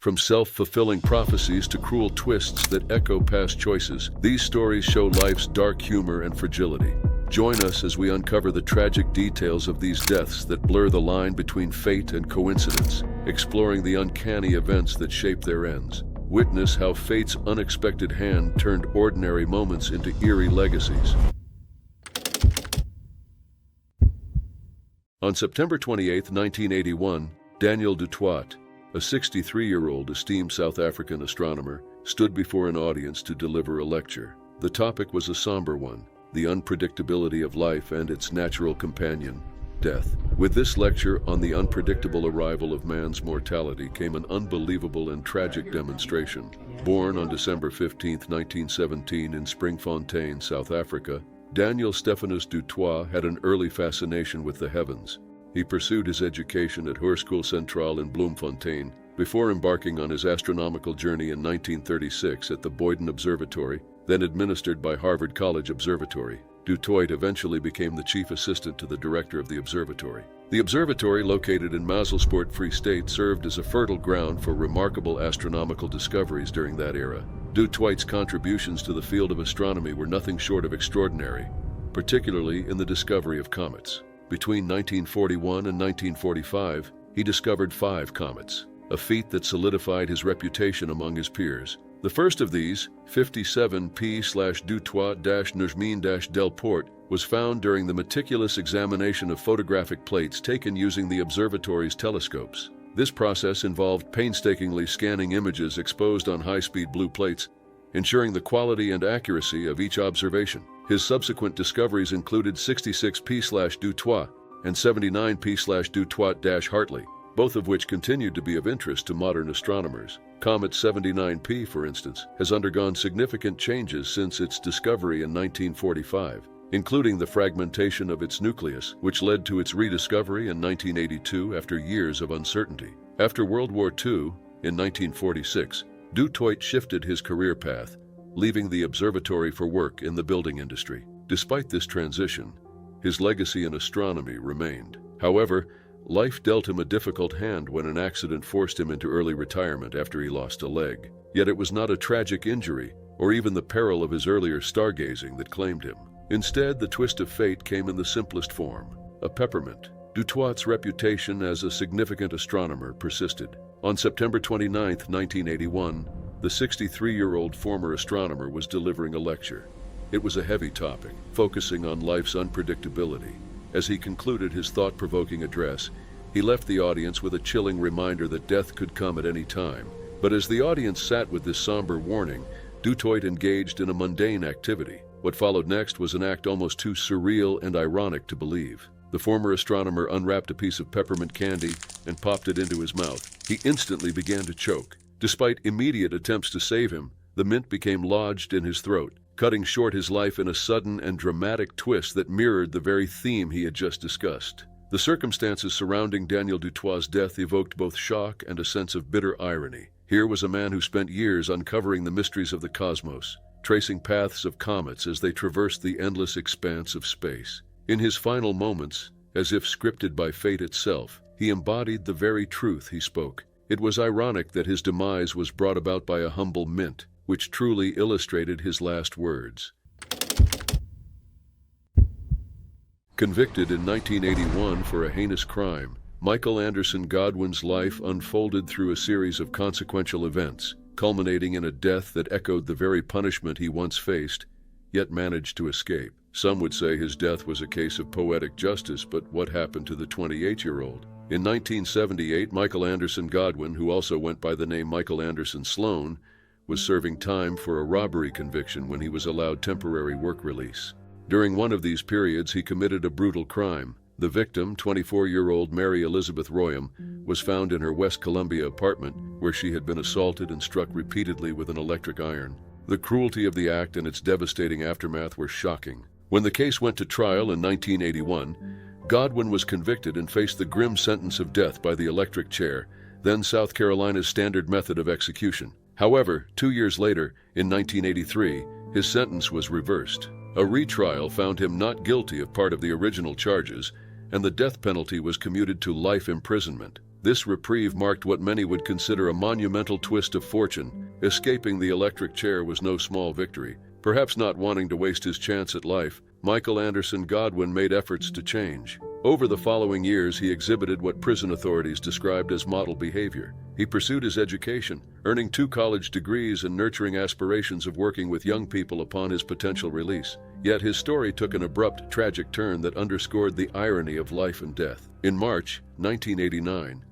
From self-fulfilling prophecies to cruel twists that echo past choices, these stories show life's dark humor and fragility. Join us as we uncover the tragic details of these deaths that blur the line between fate and coincidence, exploring the uncanny events that shape their ends. Witness how fate's unexpected hand turned ordinary moments into eerie legacies. On September 28, 1981, Daniel du Toit, a 63-year-old esteemed South African astronomer, stood before an audience to deliver a lecture. The topic was a somber one: the unpredictability of life and its natural companion, death. With this lecture on the unpredictable arrival of man's mortality came an unbelievable and tragic demonstration. Born on December 15, 1917 in Springfontein, South Africa, Daniel Stephanus du Toit had an early fascination with the heavens. He pursued his education at Hoërskool Centraal in Bloemfontein before embarking on his astronomical journey in 1936 at the Boyden Observatory, then administered by Harvard College Observatory. Du Toit eventually became the chief assistant to the director of the observatory. The observatory, located in Mazelsport, Free State, served as a fertile ground for remarkable astronomical discoveries during that era. Du Toit's contributions to the field of astronomy were nothing short of extraordinary, particularly in the discovery of comets. Between 1941 and 1945, he discovered 5 comets, a feat that solidified his reputation among his peers. The first of these, 57P/Du Toit-Nujmin-Delport, was found during the meticulous examination of photographic plates taken using the observatory's telescopes. This process involved painstakingly scanning images exposed on high-speed blue plates, ensuring the quality and accuracy of each observation. His subsequent discoveries included 66P/Du Toit and 79P/Du Toit-Hartley, both of which continued to be of interest to modern astronomers. Comet 79P, for instance, has undergone significant changes since its discovery in 1945, including the fragmentation of its nucleus, which led to its rediscovery in 1982 after years of uncertainty. After World War II, in 1946, Du Toit shifted his career path, leaving the observatory for work in the building industry. Despite this transition, his legacy in astronomy remained. However, life dealt him a difficult hand when an accident forced him into early retirement after he lost a leg. Yet it was not a tragic injury, or even the peril of his earlier stargazing, that claimed him. Instead, the twist of fate came in the simplest form: a peppermint. Du Toit's reputation as a significant astronomer persisted. On September 29, 1981, the 63-year-old former astronomer was delivering a lecture. It was a heavy topic, focusing on life's unpredictability. As he concluded his thought-provoking address, he left the audience with a chilling reminder that death could come at any time. But as the audience sat with this somber warning, Du Toit engaged in a mundane activity. What followed next was an act almost too surreal and ironic to believe. The former astronomer unwrapped a piece of peppermint candy and popped it into his mouth. He instantly began to choke. Despite immediate attempts to save him, the mint became lodged in his throat, cutting short his life in a sudden and dramatic twist that mirrored the very theme he had just discussed. The circumstances surrounding Daniel du Toit's death evoked both shock and a sense of bitter irony. Here was a man who spent years uncovering the mysteries of the cosmos, tracing paths of comets as they traversed the endless expanse of space. In his final moments, as if scripted by fate itself, he embodied the very truth he spoke. It was ironic that his demise was brought about by a humble mint, which truly illustrated his last words. Convicted in 1981 for a heinous crime, Michael Anderson Godwin's life unfolded through a series of consequential events, culminating in a death that echoed the very punishment he once faced, yet managed to escape. Some would say his death was a case of poetic justice, but what happened to the 28-year-old? In 1978, Michael Anderson Godwin, who also went by the name Michael Anderson Sloan, was serving time for a robbery conviction when he was allowed temporary work release. During one of these periods, he committed a brutal crime. The victim, 24-year-old Mary Elizabeth Royam, was found in her West Columbia apartment, where she had been assaulted and struck repeatedly with an electric iron. The cruelty of the act and its devastating aftermath were shocking. When the case went to trial in 1981, Godwin was convicted and faced the grim sentence of death by the electric chair, then South Carolina's standard method of execution. However, 2 years later, in 1983, his sentence was reversed. A retrial found him not guilty of part of the original charges, and the death penalty was commuted to life imprisonment. This reprieve marked what many would consider a monumental twist of fortune. Escaping the electric chair was no small victory. Perhaps not wanting to waste his chance at life, Michael Anderson Godwin made efforts to change. Over the following years, he exhibited what prison authorities described as model behavior. He pursued his education, earning 2 college degrees and nurturing aspirations of working with young people upon his potential release. Yet his story took an abrupt, tragic turn that underscored the irony of life and death. In March 1989,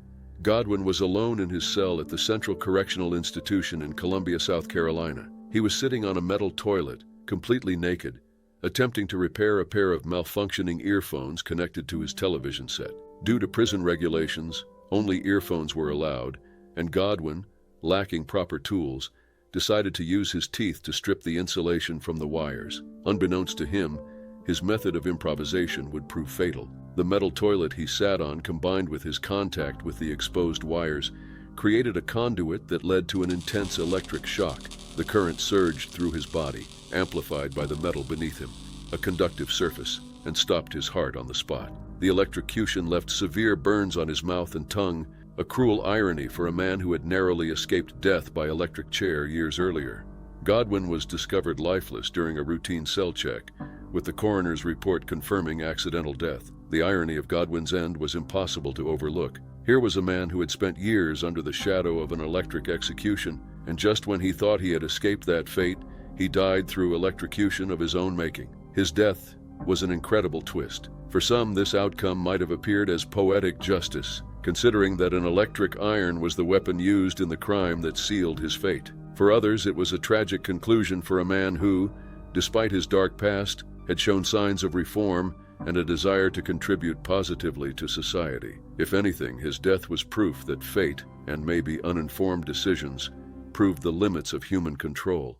Godwin was alone in his cell at the Central Correctional Institution in Columbia, South Carolina. He was sitting on a metal toilet, completely naked, attempting to repair a pair of malfunctioning earphones connected to his television set. Due to prison regulations, only earphones were allowed, and Godwin, lacking proper tools, decided to use his teeth to strip the insulation from the wires. Unbeknownst to him, his method of improvisation would prove fatal. The metal toilet he sat on, combined with his contact with the exposed wires, created a conduit that led to an intense electric shock. The current surged through his body, amplified by the metal beneath him, a conductive surface, and stopped his heart on the spot. The electrocution left severe burns on his mouth and tongue, a cruel irony for a man who had narrowly escaped death by electric chair years earlier. Godwin was discovered lifeless during a routine cell check, with the coroner's report confirming accidental death. The irony of Godwin's end was impossible to overlook. Here was a man who had spent years under the shadow of an electric execution, and just when he thought he had escaped that fate, he died through electrocution of his own making. His death was an incredible twist. For some, this outcome might have appeared as poetic justice, considering that an electric iron was the weapon used in the crime that sealed his fate. For others, it was a tragic conclusion for a man who, despite his dark past, had shown signs of reform and a desire to contribute positively to society. If anything, his death was proof that fate, and maybe uninformed decisions, proved the limits of human control.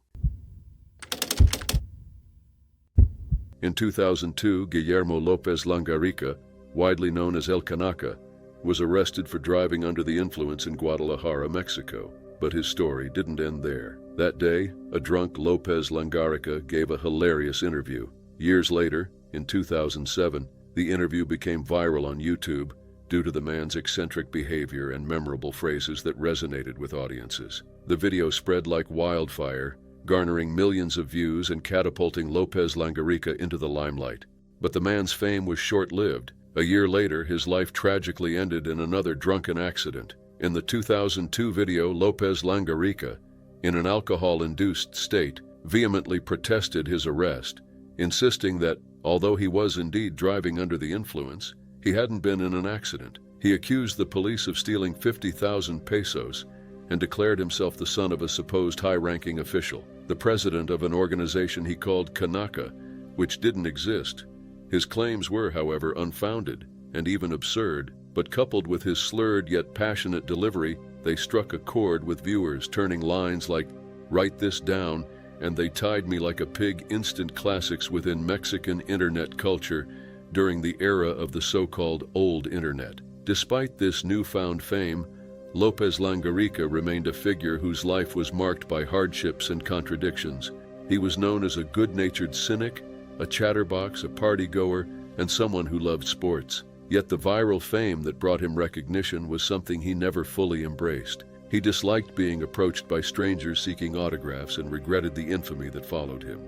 In 2002, Guillermo Lopez Langarica, widely known as El Kanaka, was arrested for driving under the influence in Guadalajara, Mexico. But his story didn't end there. That day, a drunk Lopez Langarica gave a hilarious interview. Years later, in 2007, the interview became viral on YouTube due to the man's eccentric behavior and memorable phrases that resonated with audiences. The video spread like wildfire, garnering millions of views and catapulting Lopez Langarica into the limelight. But the man's fame was short-lived. A year later, his life tragically ended in another drunken accident. In the 2002 video, Lopez Langarica, in an alcohol-induced state, vehemently protested his arrest, insisting that, although he was indeed driving under the influence, he hadn't been in an accident. He accused the police of stealing 50,000 pesos and declared himself the son of a supposed high-ranking official, the president of an organization he called Kanaka, which didn't exist. His claims were, however, unfounded and even absurd, but coupled with his slurred yet passionate delivery, they struck a chord with viewers, turning lines like, "Write this down," and "They tied me like a pig" instant classics within Mexican internet culture during the era of the so-called old internet. Despite this newfound fame, Lopez Langarica remained a figure whose life was marked by hardships and contradictions. He was known as a good-natured cynic, a chatterbox, a party-goer, and someone who loved sports. Yet the viral fame that brought him recognition was something he never fully embraced. He disliked being approached by strangers seeking autographs and regretted the infamy that followed him.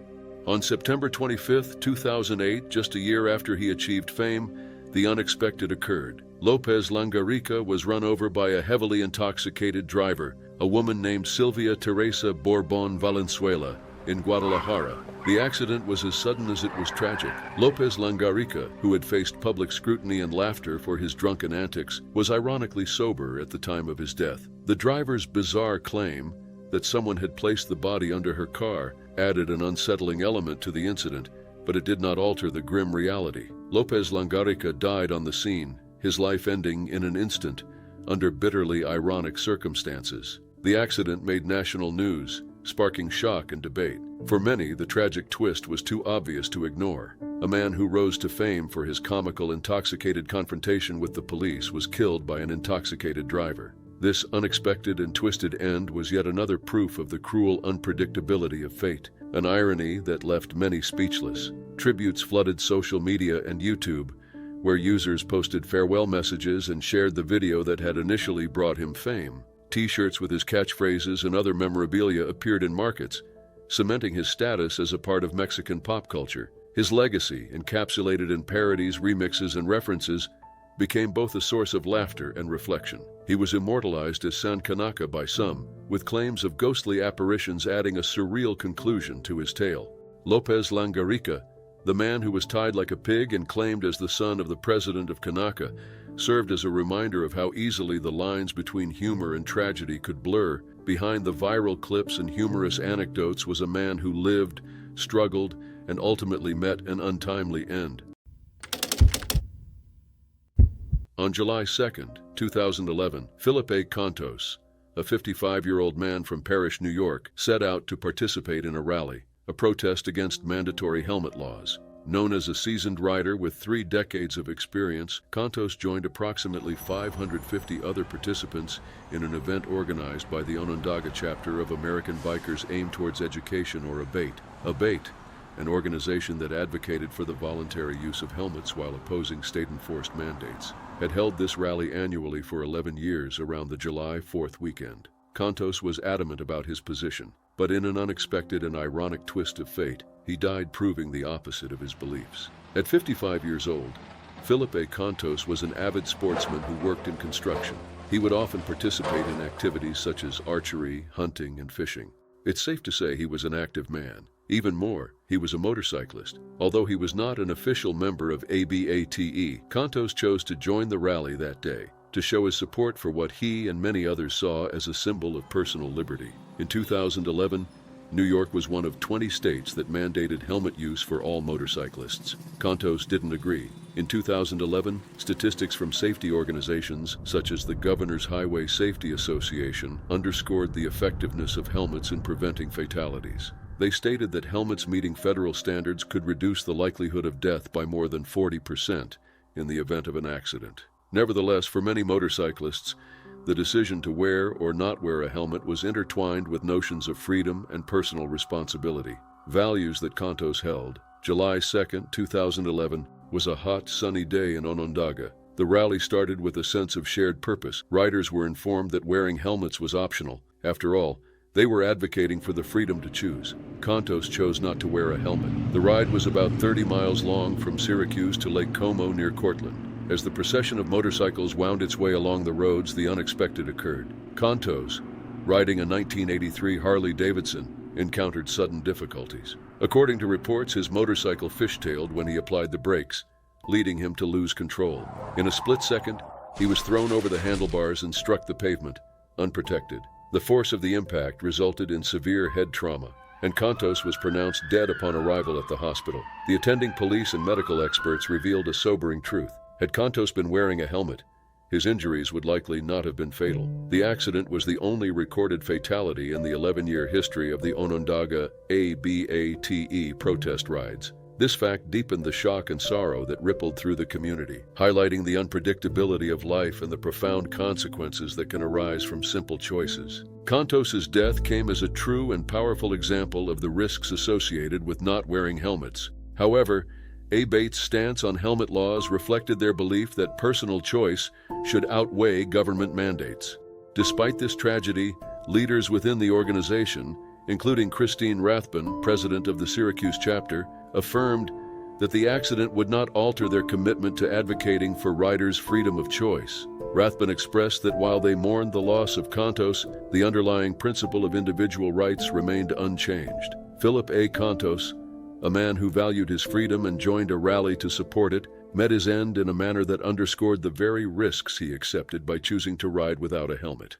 On September 25, 2008, just a year after he achieved fame, the unexpected occurred. Lopez Langarica was run over by a heavily intoxicated driver, a woman named Silvia Teresa Borbon Valenzuela, in Guadalajara. The accident was as sudden as it was tragic. Lopez Langarica, who had faced public scrutiny and laughter for his drunken antics, was ironically sober at the time of his death. The driver's bizarre claim that someone had placed the body under her car added an unsettling element to the incident, but it did not alter the grim reality. Lopez Langarica died on the scene, his life ending in an instant, under bitterly ironic circumstances. The accident made national news, sparking shock and debate. For many, the tragic twist was too obvious to ignore. A man who rose to fame for his comical, intoxicated confrontation with the police was killed by an intoxicated driver. This unexpected and twisted end was yet another proof of the cruel unpredictability of fate, an irony that left many speechless. Tributes flooded social media and YouTube, where users posted farewell messages and shared the video that had initially brought him fame. T-shirts with his catchphrases and other memorabilia appeared in markets, cementing his status as a part of Mexican pop culture. His legacy, encapsulated in parodies, remixes, and references, became both a source of laughter and reflection. He was immortalized as San Kanaka by some, with claims of ghostly apparitions adding a surreal conclusion to his tale. Lopez Langarica, the man who was tied like a pig and claimed as the son of the president of Kanaka, served as a reminder of how easily the lines between humor and tragedy could blur. Behind the viral clips and humorous anecdotes was a man who lived, struggled, and ultimately met an untimely end. On July 2, 2011, Philip A. Contos, a 55-year-old man from Parrish, New York, set out to participate in a rally, a protest against mandatory helmet laws. Known as a seasoned rider with 3 decades of experience, Contos joined approximately 550 other participants in an event organized by the Onondaga chapter of American Bikers Aim Towards Education, or ABATE. ABATE, an organization that advocated for the voluntary use of helmets while opposing state-enforced mandates, had held this rally annually for 11 years around the July 4th weekend. Contos was adamant about his position, but in an unexpected and ironic twist of fate, he died proving the opposite of his beliefs. At 55 years old, Philip A. Contos was an avid sportsman who worked in construction. He would often participate in activities such as archery, hunting, and fishing. It's safe to say he was an active man. Even more, he was a motorcyclist. Although he was not an official member of ABATE, Contos chose to join the rally that day to show his support for what he and many others saw as a symbol of personal liberty. In 2011, New York was one of 20 states that mandated helmet use for all motorcyclists. Contos didn't agree. In 2011, statistics from safety organizations such as the Governor's Highway Safety Association underscored the effectiveness of helmets in preventing fatalities. They stated that helmets meeting federal standards could reduce the likelihood of death by more than 40% in the event of an accident. Nevertheless, for many motorcyclists, the decision to wear or not wear a helmet was intertwined with notions of freedom and personal responsibility, values that Contos held. July 2, 2011 was a hot, sunny day in Onondaga. The rally started with a sense of shared purpose. Riders were informed that wearing helmets was optional. After all, they were advocating for the freedom to choose. Contos chose not to wear a helmet. The ride was about 30 miles long from Syracuse to Lake Como near Cortland. As the procession of motorcycles wound its way along the roads, the unexpected occurred. Contos, riding a 1983 Harley-Davidson, encountered sudden difficulties. According to reports, his motorcycle fishtailed when he applied the brakes, leading him to lose control. In a split second, he was thrown over the handlebars and struck the pavement, unprotected. The force of the impact resulted in severe head trauma, and Contos was pronounced dead upon arrival at the hospital. The attending police and medical experts revealed a sobering truth. Had Contos been wearing a helmet, his injuries would likely not have been fatal. The accident was the only recorded fatality in the 11-year history of the Onondaga ABATE protest rides. This fact deepened the shock and sorrow that rippled through the community, highlighting the unpredictability of life and the profound consequences that can arise from simple choices. Contos's death came as a true and powerful example of the risks associated with not wearing helmets. However, ABATE's stance on helmet laws reflected their belief that personal choice should outweigh government mandates. Despite this tragedy, leaders within the organization, including Christine Rathbun, president of the Syracuse chapter, affirmed that the accident would not alter their commitment to advocating for riders' freedom of choice. Rathbun expressed that while they mourned the loss of Contos, the underlying principle of individual rights remained unchanged. Philip A. Contos, a man who valued his freedom and joined a rally to support it, met his end in a manner that underscored the very risks he accepted by choosing to ride without a helmet.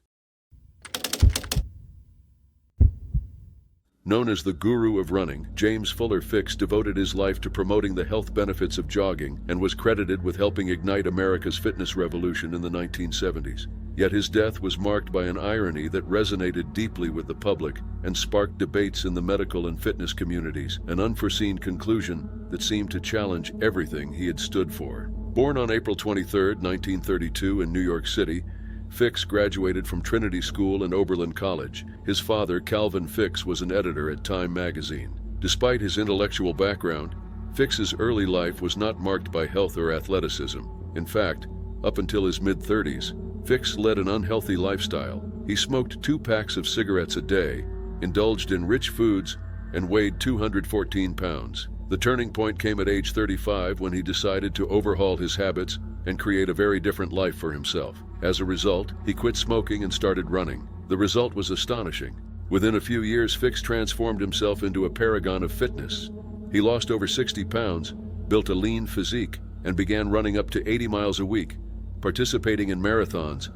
Known as the guru of running, James Fuller Fix devoted his life to promoting the health benefits of jogging and was credited with helping ignite America's fitness revolution in the 1970s. Yet his death was marked by an irony that resonated deeply with the public and sparked debates in the medical and fitness communities, an unforeseen conclusion that seemed to challenge everything he had stood for. Born on April 23, 1932 in New York City, Fix graduated from Trinity School and Oberlin College. His father, Calvin Fix, was an editor at Time magazine. Despite his intellectual background, Ficks's early life was not marked by health or athleticism. In fact, up until his mid-30s, Ficks led an unhealthy lifestyle. He smoked 2 packs of cigarettes a day, indulged in rich foods, and weighed 214 pounds. The turning point came at age 35 when he decided to overhaul his habits and create a very different life for himself. As a result, he quit smoking and started running. The result was astonishing. Within a few years, Ficks transformed himself into a paragon of fitness. He lost over 60 pounds, built a lean physique, and began running up to 80 miles a week, participating in marathons,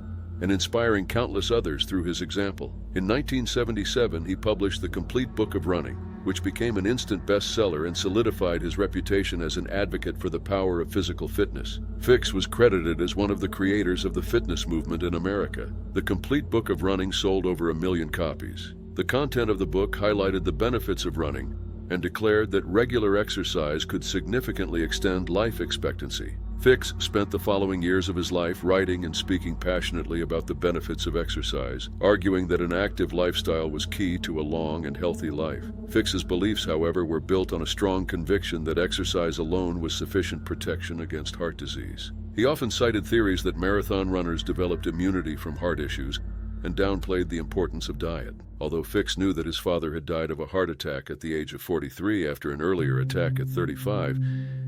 and inspiring countless others through his example. In 1977, he published The Complete Book of Running, which became an instant bestseller and solidified his reputation as an advocate for the power of physical fitness. Ficks was credited as one of the creators of the fitness movement in America. The Complete Book of Running sold over 1 million copies. The content of the book highlighted the benefits of running and declared that regular exercise could significantly extend life expectancy. Ficks spent the following years of his life writing and speaking passionately about the benefits of exercise, arguing that an active lifestyle was key to a long and healthy life. Ficks's beliefs, however, were built on a strong conviction that exercise alone was sufficient protection against heart disease. He often cited theories that marathon runners developed immunity from heart issues and downplayed the importance of diet. Although Ficks knew that his father had died of a heart attack at the age of 43 after an earlier attack at 35,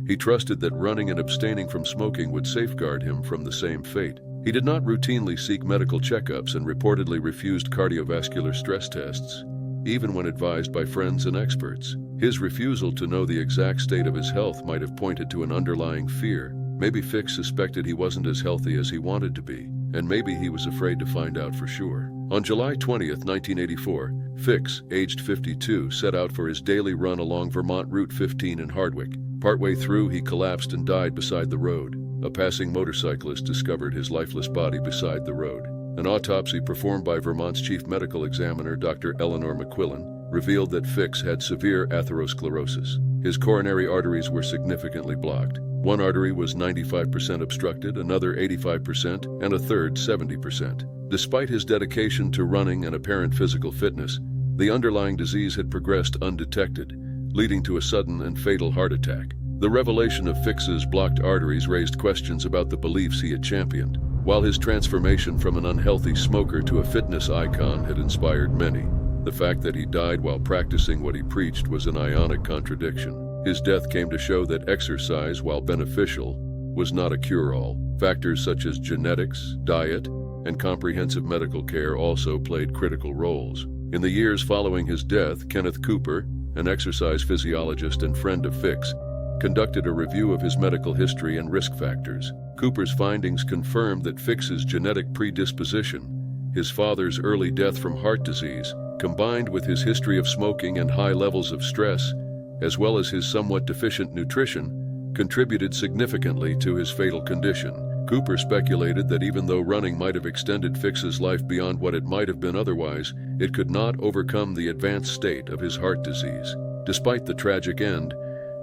he trusted that running and abstaining from smoking would safeguard him from the same fate. He did not routinely seek medical checkups and reportedly refused cardiovascular stress tests, even when advised by friends and experts. His refusal to know the exact state of his health might have pointed to an underlying fear. Maybe Ficks suspected he wasn't as healthy as he wanted to be, and maybe he was afraid to find out for sure. On July 20th, 1984, Ficks, aged 52, set out for his daily run along Vermont Route 15 in Hardwick. Partway through, he collapsed and died beside the road. A passing motorcyclist discovered his lifeless body beside the road. An autopsy performed by Vermont's chief medical examiner, Dr. Eleanor McQuillan, revealed that Ficks had severe atherosclerosis. His coronary arteries were significantly blocked. One artery was 95% obstructed, another 85%, and a third 70%. Despite his dedication to running and apparent physical fitness, the underlying disease had progressed undetected, leading to a sudden and fatal heart attack. The revelation of Ficks's blocked arteries raised questions about the beliefs he had championed. While his transformation from an unhealthy smoker to a fitness icon had inspired many, the fact that he died while practicing what he preached was an ionic contradiction. His death came to show that exercise, while beneficial, was not a cure-all. Factors such as genetics, diet, and comprehensive medical care also played critical roles. In the years following his death, Kenneth Cooper, an exercise physiologist and friend of Ficks, conducted a review of his medical history and risk factors. Cooper's findings confirmed that Ficks's genetic predisposition, his father's early death from heart disease, combined with his history of smoking and high levels of stress, as well as his somewhat deficient nutrition, contributed significantly to his fatal condition. Cooper speculated that even though running might have extended Ficks's life beyond what it might have been otherwise, it could not overcome the advanced state of his heart disease. Despite the tragic end,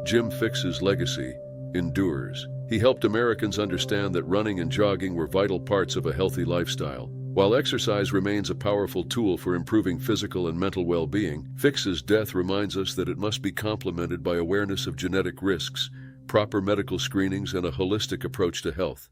Jim Ficks's legacy endures. He helped Americans understand that running and jogging were vital parts of a healthy lifestyle. While exercise remains a powerful tool for improving physical and mental well-being, Ficks's death reminds us that it must be complemented by awareness of genetic risks, proper medical screenings, and a holistic approach to health.